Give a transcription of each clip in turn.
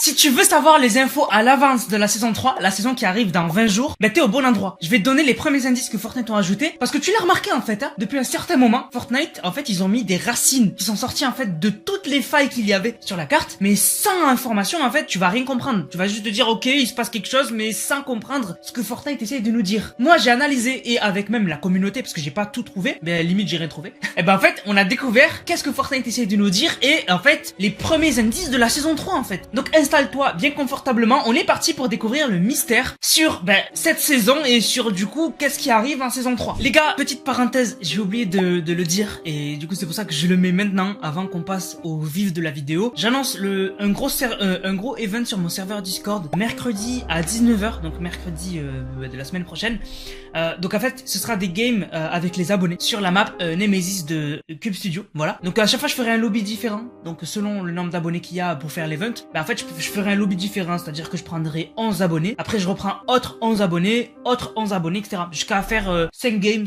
Si tu veux savoir les infos à l'avance de la saison 3, la saison qui arrive dans 20 jours, bah t'es au bon endroit. Je vais te donner les premiers indices que Fortnite ont ajoutés, parce que tu l'as remarqué en fait, hein, depuis un certain moment, Fortnite, en fait, ils ont mis des racines qui sont sorties en fait de toutes les failles qu'il y avait sur la carte, mais sans information en fait, tu vas rien comprendre. Tu vas juste te dire ok, il se passe quelque chose, mais sans comprendre ce que Fortnite essaye de nous dire. Moi, j'ai analysé et avec même la communauté, parce que j'ai pas tout trouvé, mais limite j'ai rien trouvé. Et ben en fait, on a découvert qu'est-ce que Fortnite essaye de nous dire et en fait les premiers indices de la saison 3 en fait. Donc installe-toi bien confortablement, on est parti pour découvrir le mystère sur cette saison et sur du coup qu'est-ce qui arrive en saison 3. Les gars, petite parenthèse, j'ai oublié de le dire et du coup c'est pour ça que je le mets maintenant avant qu'on passe au vif de la vidéo. J'annonce un gros event sur mon serveur Discord mercredi à 19h, donc mercredi de la semaine prochaine. Donc en fait ce sera des games avec les abonnés sur la map Nemesis de Cube Studio, voilà. Donc à chaque fois je ferai un lobby différent, donc selon le nombre d'abonnés qu'il y a pour faire l'event, en fait je ferai un lobby différent, c'est-à-dire que je prendrai 11 abonnés, après je reprends autres 11 abonnés, etc. Jusqu'à faire 5 games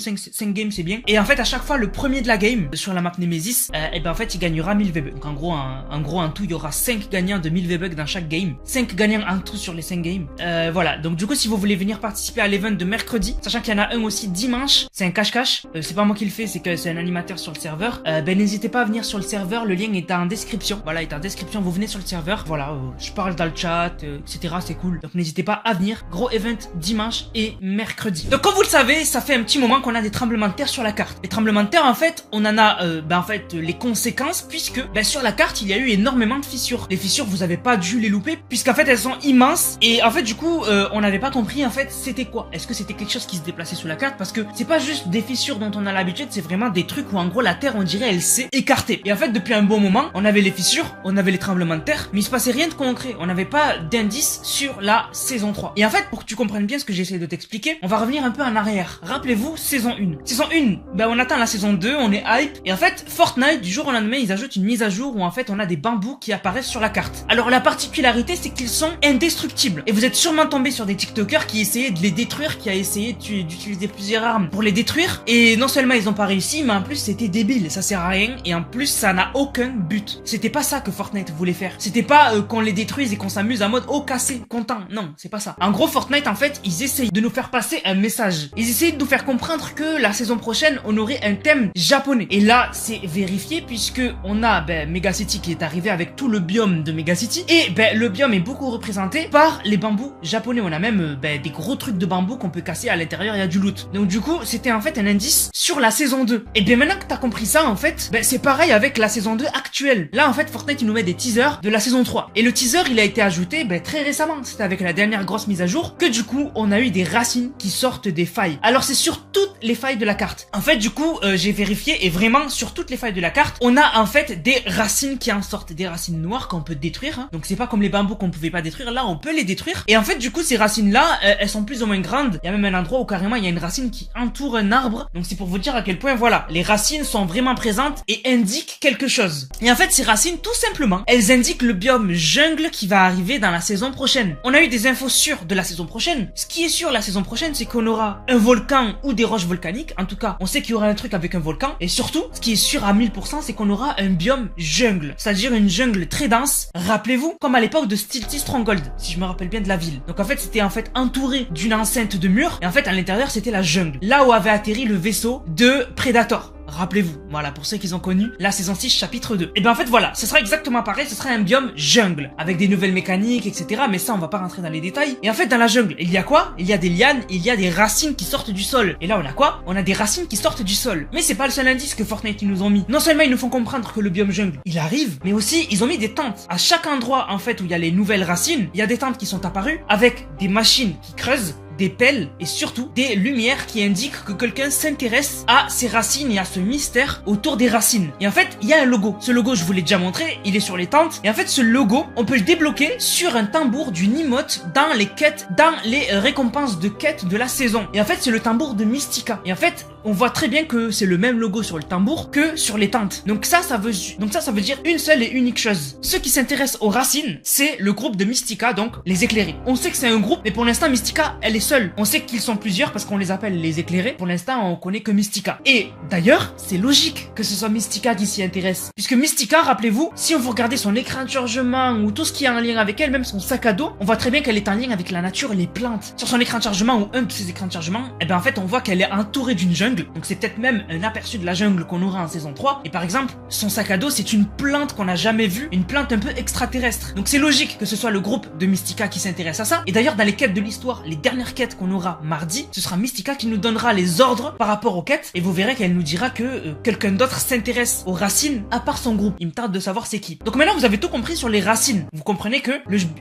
c'est bien. Et en fait à chaque fois le premier de la game sur la map Nemesis, et ben en fait il gagnera 1000 V-Bucks. Donc en gros en tout il y aura 5 gagnants de 1000 V-Bucks dans chaque game, 5 gagnants en tout sur les 5 games. Voilà, donc du coup si vous voulez venir participer à l'event de mercredi, sachant qu'il y en a un aussi dimanche, c'est un cache-cache, c'est pas moi qui le fais, c'est que c'est un animateur sur le serveur, n'hésitez pas à venir sur le serveur, le lien est en description, voilà, est en description, vous venez sur le serveur, voilà, je parle dans le chat, etc, c'est cool, donc n'hésitez pas à venir, gros event dimanche et mercredi. Donc comme vous le savez, ça fait un petit moment qu'on a des tremblements de terre sur la carte. Les tremblements de terre en fait, on en a en fait les conséquences puisque sur la carte il y a eu énormément de fissures. Les fissures vous avez pas dû les louper puisqu'en fait elles sont immenses et en fait du coup on n'avait pas compris en fait c'était quoi. Est-ce que c'était quelque chose qui se déplaçait sous la carte, parce que c'est pas juste des fissures dont on a l'habitude, c'est vraiment des trucs où en gros la terre on dirait elle s'est écartée. Et en fait depuis un bon moment on avait les fissures, on avait les tremblements de terre, mais il se passait rien de concret, on n'avait pas d'indice sur la saison 3. Et en fait pour que tu comprennes bien ce que j'essaie de t'expliquer, on va revenir un peu en arrière. Rappelez-vous saison 1. Saison 1, on attend la saison 2, on est hype, et en fait Fortnite du jour au lendemain ils ajoutent une mise à jour où en fait on a des bambous qui apparaissent sur la carte. Alors la particularité c'est qu'ils sont indestructibles, et vous êtes sûrement tombé sur des tiktokers qui essayaient de les détruire, qui a essayé d'utiliser plusieurs armes pour les détruire, et non seulement ils ont pas réussi, mais en plus c'était débile, ça sert à rien, et en plus ça n'a aucun but. C'était pas ça que Fortnite voulait faire, c'était pas qu'on les détruise et qu'on s'amuse en mode oh cassé, content, non, c'est pas ça. En gros Fortnite en fait ils essayent de nous faire passer un message, ils essayent de nous faire comprendre que la saison prochaine on aurait un thème japonais, et là c'est vérifié puisque on a Megacity qui est arrivé avec tout le biome de Megacity, et le biome est beaucoup représenté par les bambous japonais, on a même des gros trucs de bambou qu'on peut casser, à l'intérieur il y a du loot. Donc du coup c'était en fait un indice sur la saison 2. Et bien maintenant que t'as compris ça en fait, c'est pareil avec la saison 2 actuelle. Là en fait Fortnite il nous met des teasers de la saison 3. Et le teaser il a été ajouté très récemment, c'était avec la dernière grosse mise à jour que du coup on a eu des racines qui sortent des failles. Alors c'est sur toutes les failles de la carte. En fait du coup j'ai vérifié et vraiment sur toutes les failles de la carte on a en fait des racines qui en sortent, des racines noires qu'on peut détruire, hein. Donc c'est pas comme les bambous qu'on pouvait pas détruire, là on peut les détruire. Et en fait du coup ces racines là elles sont plus ou moins grandes, il y a même un endroit où carrément il y a une racine qui entoure un arbre, donc c'est pour vous dire à quel point voilà, les racines sont vraiment présentes et indiquent quelque chose. Et en fait ces racines tout simplement, elles indiquent le biome jungle qui va arriver dans la saison prochaine. On a eu des infos sûres de la saison prochaine. Ce qui est sûr la saison prochaine c'est qu'on aura un volcan ou des roches volcaniques, en tout cas on sait qu'il y aura un truc avec un volcan, et surtout ce qui est sûr à 1000% c'est qu'on aura un biome jungle, c'est-à-dire une jungle très dense, rappelez-vous comme à l'époque de Stealthy Stronghold, si je me rappelle bien de la ville. Donc en fait c'était en fait entouré d'une enceinte de murs, et en fait à l'intérieur c'était la jungle, là où avait atterri le vaisseau de Predator. Rappelez-vous, voilà, pour ceux qui ont connu la saison 6 chapitre 2. Et ben en fait voilà, ce sera exactement pareil, ce sera un biome jungle, avec des nouvelles mécaniques, etc. Mais ça on va pas rentrer dans les détails. Et en fait dans la jungle, il y a quoi? Il y a des lianes, il y a des racines qui sortent du sol. Et là on a quoi? On a des racines qui sortent du sol. Mais c'est pas le seul indice que Fortnite ils nous ont mis. Non seulement ils nous font comprendre que le biome jungle, il arrive, mais aussi ils ont mis des tentes. À chaque endroit en fait où il y a les nouvelles racines, il y a des tentes qui sont apparues, avec des machines qui creusent, des pelles et surtout des lumières qui indiquent que quelqu'un s'intéresse à ces racines et à ce mystère autour des racines. Et en fait, il y a un logo. Ce logo, je vous l'ai déjà montré, il est sur les tentes. Et en fait, ce logo, on peut le débloquer sur un tambour d'une emote dans les quêtes, dans les récompenses de quêtes de la saison. Et en fait, c'est le tambour de Mystica. Et en fait, on voit très bien que c'est le même logo sur le tambour que sur les tentes. Donc ça veut dire une seule et unique chose. Ceux qui s'intéressent aux racines, c'est le groupe de Mystica, donc les éclairés. On sait que c'est un groupe, mais pour l'instant Mystica, elle est seule. On sait qu'ils sont plusieurs parce qu'on les appelle les éclairés. Pour l'instant, on connaît que Mystica. Et d'ailleurs, c'est logique que ce soit Mystica qui s'y intéresse. Puisque Mystica, rappelez-vous, si on vous regardez son écran de chargement ou tout ce qui est en lien avec elle, même son sac à dos, on voit très bien qu'elle est en lien avec la nature et les plantes. Sur son écran de chargement ou un de ses écrans de chargement, eh ben en fait, on voit qu'elle est entourée d'une jungle. Donc c'est peut-être même un aperçu de la jungle qu'on aura en saison 3. Et par exemple, son sac à dos, c'est une plante qu'on n'a jamais vue, une plante un peu extraterrestre. Donc c'est logique que ce soit le groupe de Mystica qui s'intéresse à ça. Et d'ailleurs, dans les quêtes de l'histoire, les dernières quêtes qu'on aura mardi, ce sera Mystica qui nous donnera les ordres par rapport aux quêtes. Et vous verrez qu'elle nous dira que quelqu'un d'autre s'intéresse aux racines à part son groupe. Il me tarde de savoir c'est qui. Donc maintenant, vous avez tout compris sur les racines. Vous comprenez que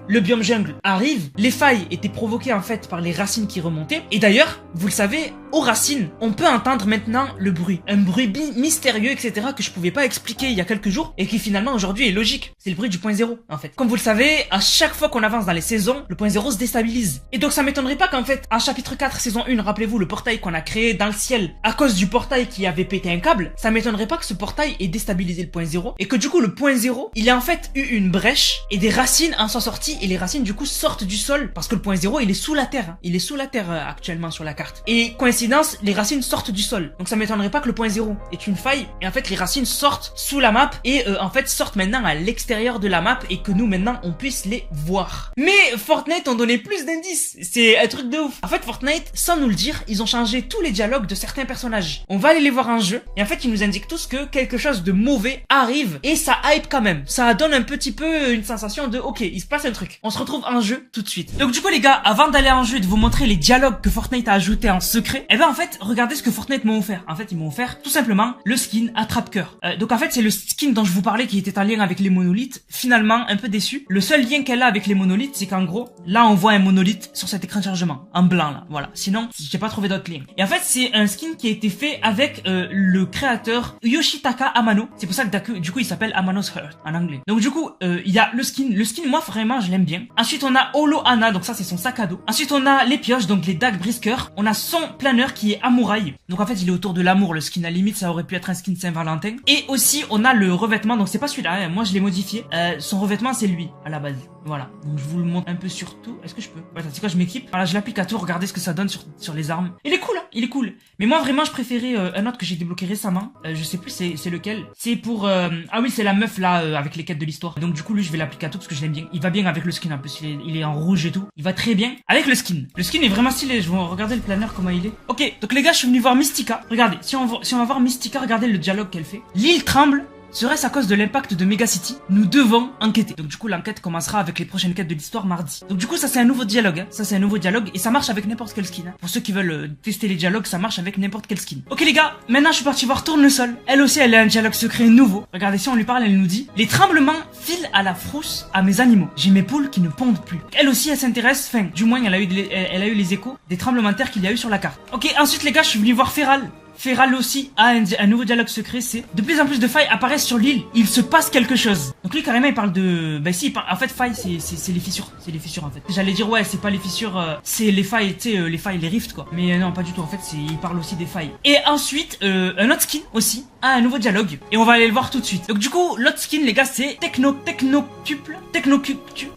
le biome jungle arrive. Les failles étaient provoquées en fait par les racines qui remontaient. Et d'ailleurs, vous le savez, aux racines, on peut entendre maintenant le bruit. Un bruit mystérieux, etc. que je pouvais pas expliquer il y a quelques jours et qui finalement aujourd'hui est logique. C'est le bruit du point zéro, en fait. Comme vous le savez, à chaque fois qu'on avance dans les saisons, le point zéro se déstabilise. Et donc ça m'étonnerait pas qu'en fait, en chapitre 4, saison 1, rappelez-vous le portail qu'on a créé dans le ciel à cause du portail qui avait pété un câble, ça m'étonnerait pas que ce portail ait déstabilisé le point zéro et que du coup le point zéro, il a en fait eu une brèche et des racines en sont sorties et les racines du coup sortent du sol parce que le point zéro il est sous la terre. Hein. Il est sous la terre actuellement sur la carte. Et coïncidence, les racines sortent du sol. Donc ça m'étonnerait pas que le point zéro est une faille et en fait les racines sortent sous la map et en fait sortent maintenant à l'extérieur de la map et que nous maintenant on puisse les voir. Mais Fortnite ont donné plus d'indices. C'est un truc de ouf. En fait Fortnite, sans nous le dire, ils ont changé tous les dialogues de certains personnages. On va aller les voir en jeu et en fait ils nous indiquent tous que quelque chose de mauvais arrive et ça hype quand même. Ça donne un petit peu une sensation de ok, il se passe un truc. On se retrouve en jeu tout de suite. Donc du coup les gars, avant d'aller en jeu et de vous montrer les dialogues que Fortnite a ajoutés en secret, eh ben en fait regardez ce que Fortnite m'a offert. En fait ils m'ont offert tout simplement le skin Attrape-Cœur. Donc en fait c'est le skin dont je vous parlais qui était en lien avec les monolithes. Finalement un peu déçu. Le seul lien qu'elle a avec les monolithes c'est qu'en gros là on voit un monolithe sur cet écran de chargement en blanc là. Voilà. Sinon j'ai pas trouvé d'autres liens. Et en fait c'est un skin qui a été fait avec le créateur Yoshitaka Amano. C'est pour ça que du coup il s'appelle Amano's Heart en anglais. Donc du coup il y a le skin. Le skin moi vraiment je l'aime bien. Ensuite on a Holo Anna, donc ça c'est son sac à dos. Ensuite on a les pioches, donc les dagues brisqueurs. On a son planeur qui est Amouraï. Donc en fait il est autour de l'amour le skin, à la limite ça aurait pu être un skin Saint-Valentin. Et aussi on a le revêtement, donc c'est pas celui-là, hein. Moi je l'ai modifié. Son revêtement c'est lui à la base. Voilà, donc je vous le montre un peu sur tout. Est-ce que je peux? Ouais, c'est quoi, je m'équipe. Voilà, je l'applique à tout, regardez ce que ça donne sur les armes. Il est cool, hein, il est cool. Mais moi vraiment je préférais un autre que j'ai débloqué récemment. Je sais plus c'est lequel. C'est pour ah oui c'est la meuf là avec les quêtes de l'histoire. Donc du coup lui je vais l'appliquer à tout parce que je l'aime bien. Il va bien avec le skin en plus, il est en rouge et tout. Il va très bien avec le skin. Le skin est vraiment stylé, je vais regarder le planeur comment il est. Ok, donc les gars je suis venu voir Mystica. Regardez, si on va voir Mystica, regardez le dialogue qu'elle fait. L'île tremble. Serait-ce à cause de l'impact de Megacity? Nous devons enquêter. Donc du coup l'enquête commencera avec les prochaines quêtes de l'histoire mardi. Donc du coup ça c'est un nouveau dialogue, hein. Ça c'est un nouveau dialogue et ça marche avec n'importe quel skin, hein. Pour ceux qui veulent tester les dialogues, ça marche avec n'importe quel skin. Ok les gars, maintenant je suis parti voir Tournesol. Elle aussi elle a un dialogue secret nouveau. Regardez, si on lui parle, elle nous dit: les tremblements filent à la frousse à mes animaux. J'ai mes poules qui ne pondent plus. Elle aussi elle s'intéresse, enfin du moins elle a eu les échos des tremblements de terre qu'il y a eu sur la carte. Ok, ensuite les gars je suis venu voir Feral. Feral aussi a un nouveau dialogue secret, c'est de plus en plus de failles apparaissent sur l'île, il se passe quelque chose. Donc lui carrément il parle de... Bah si, en fait failles c'est les fissures, c'est les fissures en fait. J'allais dire ouais c'est pas les fissures, c'est les failles, tu sais les failles, les rifts quoi. Mais non pas du tout, en fait il parle aussi des failles. Et ensuite un autre skin aussi a un nouveau dialogue et on va aller le voir tout de suite. Donc du coup l'autre skin les gars c'est Technocuple.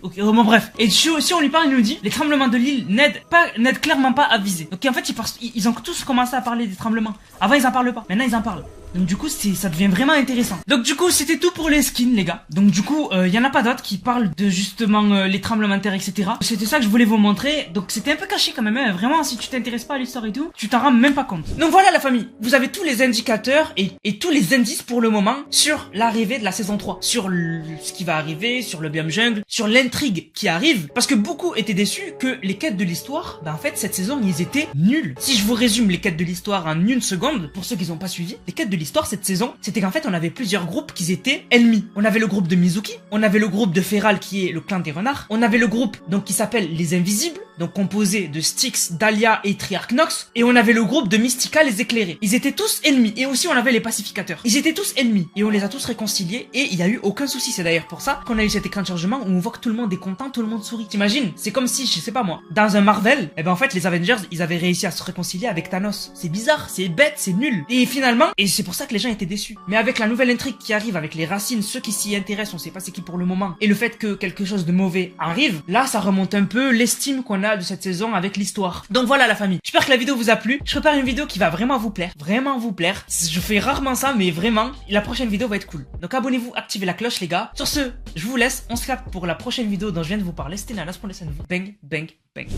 Ok bon bref. Et si on lui parle il nous dit: les tremblements de l'île n'aident clairement pas à viser. Donc en fait ils ont tous commencé à parler des tremblements. Avant ils en parlent pas, maintenant ils en parlent. Donc du coup ça devient vraiment intéressant. Donc du coup c'était tout pour les skins les gars. Donc du coup il y en a pas d'autres qui parlent de justement les tremblements de terre etc. C'était ça que je voulais vous montrer. Donc c'était un peu caché quand même hein. Vraiment si tu t'intéresses pas à l'histoire et tout, tu t'en rends même pas compte. Donc voilà la famille, vous avez tous les indicateurs et tous les indices pour le moment sur l'arrivée de la saison 3. Sur ce qui va arriver, sur le biome jungle, sur l'intrigue qui arrive. Parce que beaucoup étaient déçus que les quêtes de l'histoire, bah en fait cette saison ils étaient nuls. Si je vous résume les quêtes de l'histoire en une seconde, pour ceux qui n'ont pas suivi, les quêtes de l'histoire cette saison, c'était qu'en fait on avait plusieurs groupes qui étaient ennemis. On avait le groupe de Mizuki, on avait le groupe de Feral qui est le clan des renards, on avait le groupe donc qui s'appelle les Invisibles, donc composé de Styx, Dahlia et Triarch Nox, et on avait le groupe de Mystica les éclairés. Ils étaient tous ennemis, et aussi on avait les pacificateurs. Ils étaient tous ennemis, et on les a tous réconciliés, et il y a eu aucun souci. C'est d'ailleurs pour ça qu'on a eu cet écran de chargement où on voit que tout le monde est content, tout le monde sourit. T'imagines? C'est comme si, je sais pas moi, dans un Marvel, en fait les Avengers, ils avaient réussi à se réconcilier avec Thanos. C'est bizarre, c'est bête, c'est nul. Et finalement, et c'est pour ça que les gens étaient déçus. Mais avec la nouvelle intrigue qui arrive, avec les racines, ceux qui s'y intéressent, on sait pas c'est qui pour le moment, et le fait que quelque chose de mauvais arrive, là ça remonte un peu l'estime qu'on a de cette saison avec l'histoire. Donc voilà la famille, j'espère que la vidéo vous a plu. Je prépare une vidéo qui va vraiment vous plaire, je fais rarement ça, mais vraiment, la prochaine vidéo va être cool. Donc abonnez-vous, activez la cloche les gars. Sur ce, je vous laisse, on se capte pour la prochaine vidéo dont je viens de vous parler. C'était Nanas pour les scènes. Bang, bang, bang.